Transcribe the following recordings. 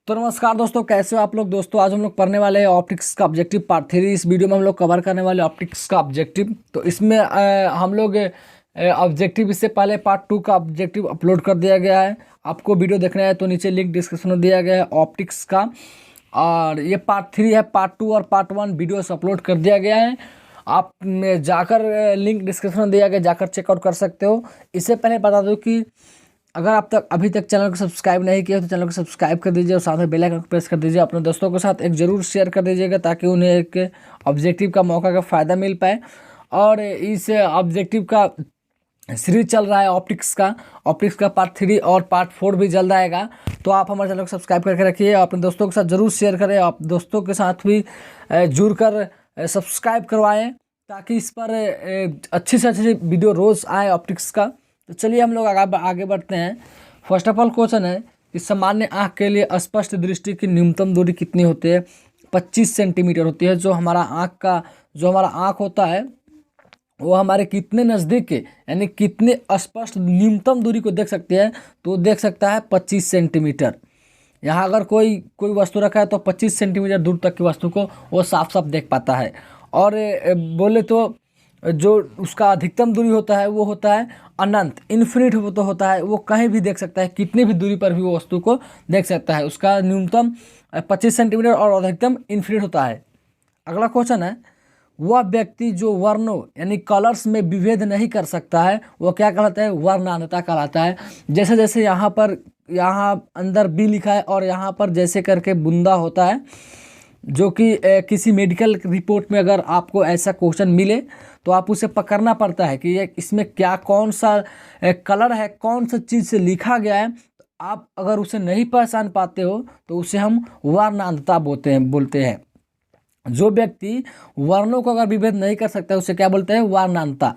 तो नमस्कार दोस्तों, कैसे हो आप लोग। दोस्तों आज हम लोग पढ़ने वाले हैं ऑप्टिक्स का ऑब्जेक्टिव पार्ट 3। इस वीडियो में हम लोग कवर करने वाले ऑप्टिक्स का ऑब्जेक्टिव। तो इसमें हम लोग ऑब्जेक्टिव इससे पहले पार्ट 2 का ऑब्जेक्टिव अपलोड कर दिया गया है। आपको वीडियो देखना है तो नीचे लिंक डिस्क्रिप्शन में दिया गया है ऑप्टिक्स का। और ये पार्ट 3 है। पार्ट 2 और पार्ट 1 वीडियोस अपलोड कर दिया गया है। आप जाकर लिंक डिस्क्रिप्शन में दिया गया, जाकर चेकआउट कर सकते हो। इससे पहले बता दो कि अगर आप अभी तक चैनल को सब्सक्राइब नहीं किया तो चैनल को सब्सक्राइब कर दीजिए और साथ में बेल आइकन को प्रेस कर दीजिए। अपने दोस्तों के साथ एक जरूर शेयर कर दीजिएगा ताकि उन्हें एक ऑब्जेक्टिव का मौका का फ़ायदा मिल पाए। और इस ऑब्जेक्टिव का सीरीज चल रहा है ऑप्टिक्स का पार्ट 3 और पार्ट 4 भी जल्द आएगा। तो आप हमारे चैनल को सब्सक्राइब करके रखिए, अपने दोस्तों के साथ ज़रूर शेयर करें। आप दोस्तों के साथ भी जुड़ कर सब्सक्राइब करवाएँ ताकि इस पर अच्छी से अच्छी वीडियो रोज़ आए ऑप्टिक्स का। तो चलिए हम लोग आगे बढ़ते हैं। फर्स्ट ऑफ ऑल क्वेश्चन है कि सामान्य आँख के लिए स्पष्ट दृष्टि की न्यूनतम दूरी कितनी होती है। 25 सेंटीमीटर होती है। जो हमारा आँख होता है वो हमारे कितने नज़दीक है, यानी कितने स्पष्ट न्यूनतम दूरी को देख सकते हैं, तो देख सकता है 25 सेंटीमीटर। यहाँ अगर कोई वस्तु रखा है तो 25 सेंटीमीटर दूर तक की वस्तु को वो साफ साफ देख पाता है। और बोले तो जो उसका अधिकतम दूरी होता है वो होता है अनंत, इन्फिनिट तो होता है। वो कहीं भी देख सकता है, कितनी भी दूरी पर भी वो वस्तु को देख सकता है। उसका न्यूनतम 25 सेंटीमीटर और अधिकतम इन्फिनिट होता है। अगला क्वेश्चन है, वह व्यक्ति जो वर्णों यानी कलर्स में विभेद नहीं कर सकता है वो क्या कहलाता है। वर्णांधता कहलाता है। जैसे जैसे यहाँ अंदर बी लिखा है और यहाँ पर जैसे करके बुंदा होता है, जो कि किसी मेडिकल रिपोर्ट में अगर आपको ऐसा क्वेश्चन मिले तो आप उसे पकड़ना पड़ता है कि ये इसमें क्या कौन सा कलर है, कौन सा चीज़ से लिखा गया है। आप अगर उसे नहीं पहचान पाते हो तो उसे हम वर्णांधता बोलते हैं। जो व्यक्ति वर्णों को अगर विभेद नहीं कर सकता उसे क्या बोलते हैं, वर्णांधता।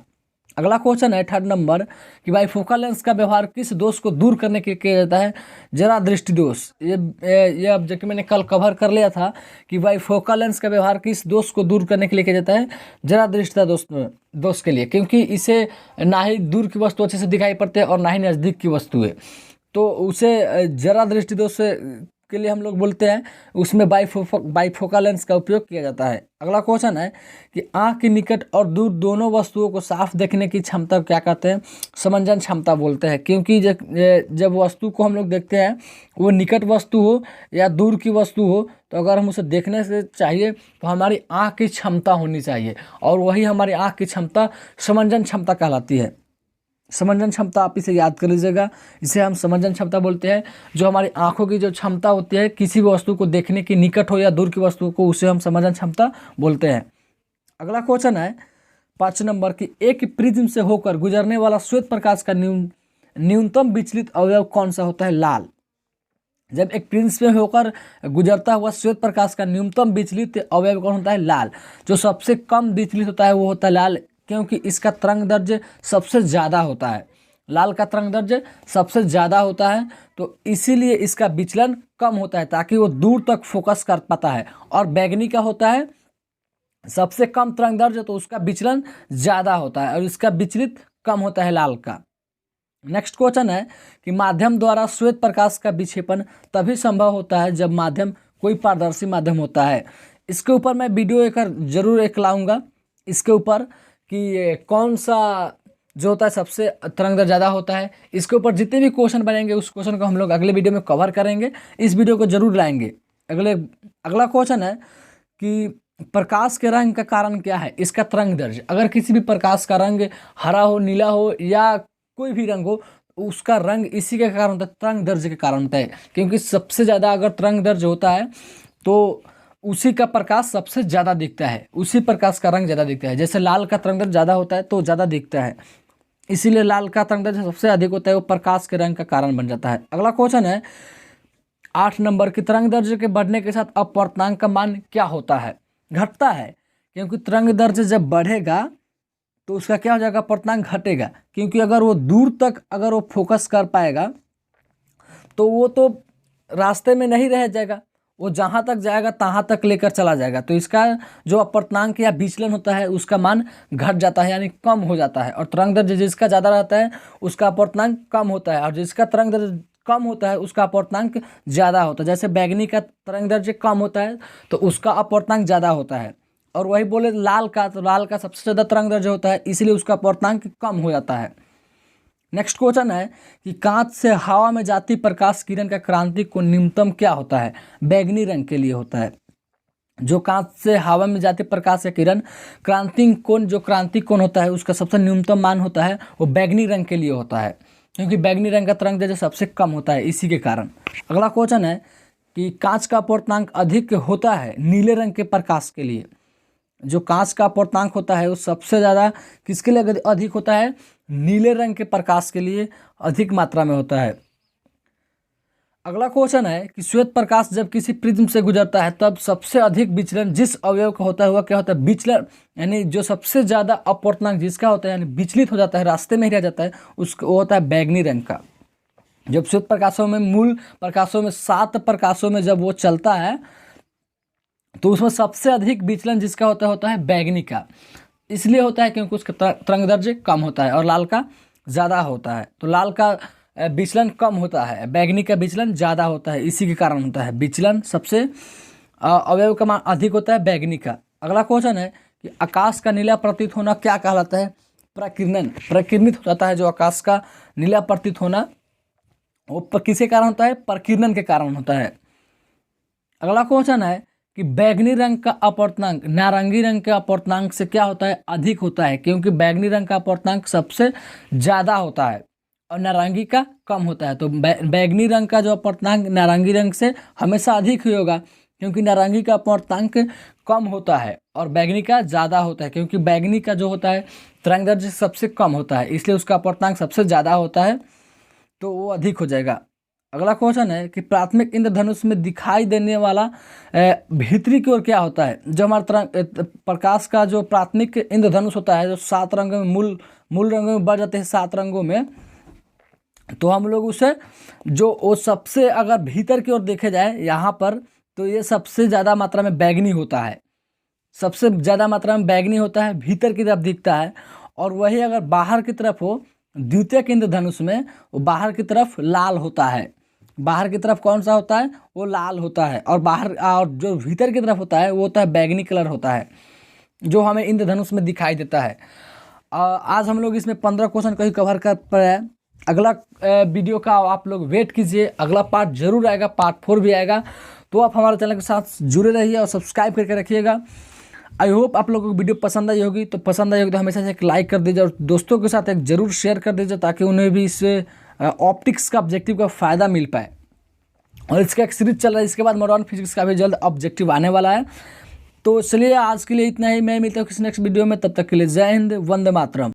अगला क्वेश्चन है 3rd नंबर कि बाइफोकल लेंस का व्यवहार किस दोष को दूर करने के लिए किया जाता है। जरा दृष्टि दोष। ये ऑब्जेक्ट मैंने कल कवर कर लिया था कि बाइफोकल लेंस का व्यवहार किस दोष को दूर करने के लिए किया जाता है। जरा दृष्टि दोष के लिए, क्योंकि इसे ना ही दूर की वस्तु अच्छे से दिखाई पड़ती है और ना ही नज़दीक की वस्तु है, तो उसे जरा दृष्टि दोष के लिए हम लोग बोलते हैं। उसमें बाइफोकल लेंस का उपयोग किया जाता है। अगला क्वेश्चन है कि आँख के निकट और दूर दोनों वस्तुओं को साफ देखने की क्षमता को क्या कहते हैं। समंजन क्षमता बोलते हैं। क्योंकि जब वस्तु को हम लोग देखते हैं, वो निकट वस्तु हो या दूर की वस्तु हो, तो अगर हम उसे देखने से चाहिए तो हमारी आँख की क्षमता होनी चाहिए, और वही हमारी आँख की क्षमता समंजन क्षमता कहलाती है। समंजन क्षमता आप इसे याद कर लीजिएगा, इसे हम समंजन क्षमता बोलते हैं। जो हमारी आंखों की जो क्षमता होती है किसी भी वस्तु को देखने की, निकट हो या दूर की वस्तु को, उसे हम समंजन क्षमता बोलते हैं। अगला क्वेश्चन है 5 नंबर की एक प्रिज्म से होकर गुजरने वाला श्वेत प्रकाश का न्यूनतम विचलित अवयव कौन सा होता है। लाल। जब एक प्रिज्म से होकर गुजरता हुआ श्वेत प्रकाश का न्यूनतम विचलित अवयव कौन होता है। लाल। जो सबसे कम विचलित होता है वो होता है लाल, क्योंकि इसका तरंग दैर्ध्य सबसे ज़्यादा होता है। लाल का तरंग दैर्ध्य सबसे ज़्यादा होता है, तो इसीलिए इसका विचलन कम होता है ताकि वो दूर तक फोकस कर पाता है। और बैंगनी का होता है सबसे कम तरंग दैर्ध्य, तो उसका विचलन ज़्यादा होता है और इसका विचलित कम होता है लाल का। नेक्स्ट क्वेश्चन है कि माध्यम द्वारा श्वेत प्रकाश का विक्षेपण तभी संभव होता है जब माध्यम कोई पारदर्शी माध्यम होता है। इसके ऊपर मैं वीडियो जरूर लाऊंगा इसके ऊपर कि कौन सा जो होता है सबसे तरंग ज़्यादा होता है। इसके ऊपर जितने भी क्वेश्चन बनेंगे उस क्वेश्चन को हम लोग अगले वीडियो में कवर करेंगे। इस वीडियो को जरूर लाएंगे। अगला क्वेश्चन है कि प्रकाश के रंग का कारण क्या है। इसका तरंग दैर्ध्य। अगर किसी भी प्रकाश का रंग हरा हो, नीला हो या कोई भी रंग हो, उसका रंग इसी के कारण होता है, तरंग दैर्ध्य के कारण होता है। क्योंकि सबसे ज़्यादा अगर तरंग दैर्ध्य होता है तो उसी का प्रकाश सबसे ज़्यादा दिखता है, उसी प्रकाश का रंग ज़्यादा दिखता है। जैसे लाल का तरंग दैर्ध्य ज़्यादा होता है तो ज़्यादा दिखता है, इसीलिए लाल का तरंग दैर्ध्य सबसे अधिक होता है, वो प्रकाश के रंग का कारण बन जाता है। अगला क्वेश्चन है 8 नंबर की तरंग दैर्ध्य के बढ़ने के साथ अपवर्तनांक का मान क्या होता है। घटता है, क्योंकि तरंग दैर्ध्य जब बढ़ेगा तो उसका क्या हो जाएगा, अपवर्तनांक घटेगा। क्योंकि अगर वो दूर तक अगर वो फोकस कर पाएगा तो वो तो रास्ते में नहीं रह जाएगा, वो जहाँ तक जाएगा तहाँ तक लेकर चला जाएगा। तो इसका जो अपवर्तनांक या विचलन होता है उसका मान घट जाता है, यानी कम हो जाता है। और तरंग दैर्ध्य जिसका ज़्यादा रहता है उसका अपवर्तनांक कम होता है, और जिसका तरंग दैर्ध्य कम होता है उसका अपवर्तनांक ज़्यादा होता है। जैसे बैगनी का तरंग दैर्ध्य कम होता है तो उसका अपवर्तनांक ज़्यादा होता है। और वही बोले लाल का, तो लाल का सबसे ज़्यादा तरंग दैर्ध्य होता है, इसलिए उसका अपवर्तनांक कम हो जाता है। नेक्स्ट क्वेश्चन है कि कांच से हवा में जाती प्रकाश किरण का क्रांति कोण न्यूनतम क्या होता है? बैगनी रंग के लिए होता है। जो कांच से हवा में जाती प्रकाश या किरण क्रांति कोण, जो क्रांति कोण होता है उसका सबसे न्यूनतम मान होता है वो बैगनी रंग के लिए होता है, क्योंकि बैगनी रंग का तरंग दैर्ध्य सबसे कम होता है इसी के कारण। अगला क्वेश्चन है कि कांच का अपवर्तनांक अधिक होता है नीले रंग के प्रकाश के लिए। जो कांच का अपवर्तनांक होता है वो सबसे ज़्यादा किसके लिए अधिक होता है? नीले रंग के प्रकाश के लिए अधिक मात्रा में होता है। अगला क्वेश्चन है कि श्वेत प्रकाश जब किसी प्रिज्म से गुजरता है तब सबसे अधिक विचलन जिस अवयव का होता है वह क्या होता है? विचलन, यानी जो सबसे ज़्यादा अपवर्तनांक जिसका होता है, यानी विचलित हो जाता है, रास्ते में ही रह जाता है, उसका वो होता है बैगनी रंग का। जब श्वेत प्रकाशों में, मूल प्रकाशों में 7 प्रकाशों में जब वो चलता है तो उसमें सबसे अधिक विचलन जिसका होता है बैगनी का। इसलिए होता है क्योंकि उसका तरंग दैर्ध्य कम होता है और लाल का ज़्यादा होता है। तो लाल का विचलन कम होता है, बैगनी का विचलन ज़्यादा होता है, इसी के कारण होता है विचलन सबसे अवयव का मान अधिक होता है बैगनी का। अगला क्वेश्चन है कि आकाश का नीला प्रतीत होना क्या कहलाता है? प्रकीर्णन। प्रकीर्णित हो जाता है जो आकाश का नीला प्रतीत होना, वो किसके कारण होता है? प्रकीर्णन के कारण होता है। अगला क्वेश्चन है कि बैगनी रंग का अपवर्तनांक नारंगी रंग के अपवर्तनांक से क्या होता है? अधिक होता है, क्योंकि बैगनी रंग का अपवर्तनांक सबसे ज़्यादा होता है और नारंगी का कम होता है। तो बैगनी रंग का जो अपवर्तनांक नारंगी रंग से हमेशा अधिक ही होगा, क्योंकि नारंगी का अपवर्तनांक कम होता है और बैगनी का ज़्यादा होता है, क्योंकि बैगनी का जो होता है तरंग दैर्ध्य सबसे कम होता है, इसलिए उसका अपवर्तनांक सबसे ज़्यादा होता है, तो वो अधिक हो जाएगा। अगला क्वेश्चन है कि प्राथमिक इंद्रधनुष में दिखाई देने वाला भीतरी की ओर क्या होता है? जो हमारा प्रकाश का जो प्राथमिक इंद्रधनुष होता है, जो 7 रंगों में मूल रंगों में बढ़ जाते हैं 7 रंगों में, तो हम लोग उसे जो वो सबसे अगर भीतर की ओर देखे जाए यहाँ पर, तो ये सबसे ज़्यादा मात्रा में बैगनी होता है, सबसे ज़्यादा मात्रा में बैगनी होता है, भीतर की तरफ दिखता है। और वही अगर बाहर की तरफ हो, द्वितीयक इंद्रधनुष में, वो बाहर की तरफ लाल होता है। बाहर की तरफ कौन सा होता है? वो लाल होता है, और बाहर और जो भीतर की तरफ होता है वो होता है बैगनी कलर होता है, जो हमें इंद्रधनुष में दिखाई देता है। आज हम लोग इसमें 15 क्वेश्चन को ही कवर कर पाए। अगला वीडियो का आप लोग वेट कीजिए, अगला पार्ट जरूर आएगा, पार्ट 4 भी आएगा। तो आप हमारे चैनल के साथ जुड़े रहिए और सब्सक्राइब करके रखिएगा। आई होप आप लोगों को वीडियो पसंद आई होगी, तो पसंद आई होगी तो हमेशा से एक लाइक कर दीजिए और दोस्तों के साथ एक जरूर शेयर कर दीजिए, ताकि उन्हें भी इस ऑप्टिक्स का ऑब्जेक्टिव का फ़ायदा मिल पाए। और इसका एक सीरीज चल रहा है, इसके बाद मॉडर्न फिजिक्स का भी जल्द ऑब्जेक्टिव आने वाला है। तो चलिए आज के लिए इतना ही, मैं मिलता हूँ किसी नेक्स्ट वीडियो में, तब तक के लिए जय हिंद, वंदे मातरम।